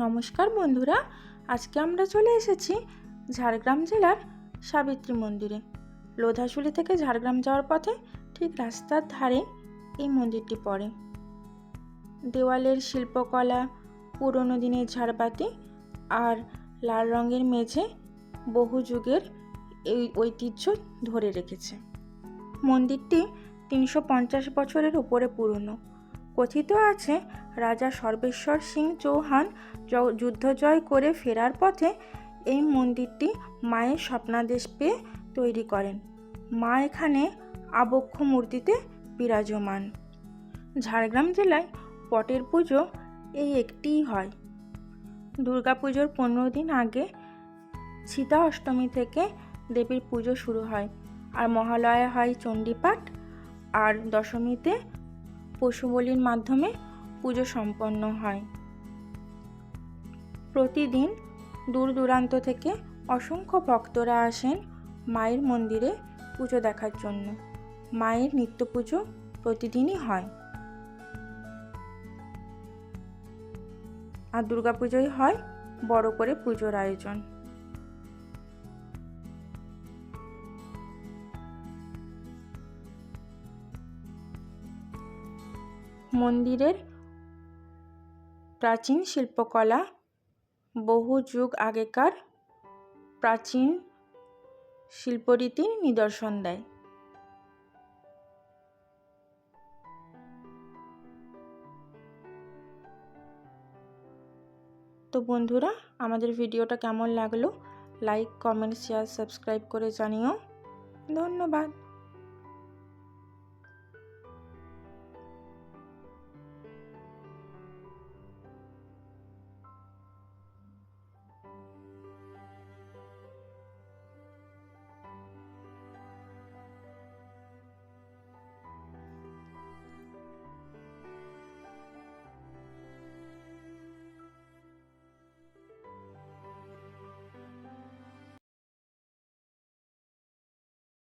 নমস্কার বন্ধুরা, আজকে আমরা চলে এসেছি ঝাড়গ্রাম জেলার সাবিত্রী মন্দিরে। লোধাশুলি থেকে ঝাড়গ্রাম যাওয়ার পথে ঠিক রাস্তার ধারে এই মন্দিরটি পড়ে। দেওয়ালের শিল্পকলা, পুরনো দিনের ঝাড়বাতি আর লাল রঙের মেঝে বহু যুগের এই ঐতিহ্য ধরে রেখেছে। মন্দিরটি 350 বছরের উপরে পুরনো। কথিত আছে রাজা সর্বেশ্বর সিং চৌহান যুদ্ধ জয় করে ফেরার পথে এই মন্দিরটি মায়ের স্বপ্নাদেশ পেয়ে তৈরি করেন। মা এখানে আবক্ষ মূর্তিতে বিরাজমান। ঝাড়গ্রাম জেলায় পটের পুজো এই একটিই হয়। দুর্গাপুজোর 15 দিন আগে সীতা অষ্টমী থেকে দেবীর পুজো শুরু হয়, আর মহালয়া হয় চণ্ডীপাঠ, আর দশমীতে পশু বলির মাধ্যমে পুজো সম্পন্ন হয়। প্রতিদিন দূর দূরান্ত থেকে অসংখ্য ভক্তরা আসেন মায়ের মন্দিরে পুজো দেখার জন্য। মায়ের নিত্য পুজো প্রতিদিনই হয়, আর দুর্গাপুজোয় হয় বড় করে পুজোর আয়োজন। মন্দিরের প্রাচীন শিল্পকলা বহু যুগ আগেকার প্রাচীন শিল্পরীতির নিদর্শন দেয়। তো বন্ধুরা, আমাদের ভিডিওটা কেমন লাগলো লাইক, কমেন্ট, শেয়ার, সাবস্ক্রাইব করে জানিও। ধন্যবাদ।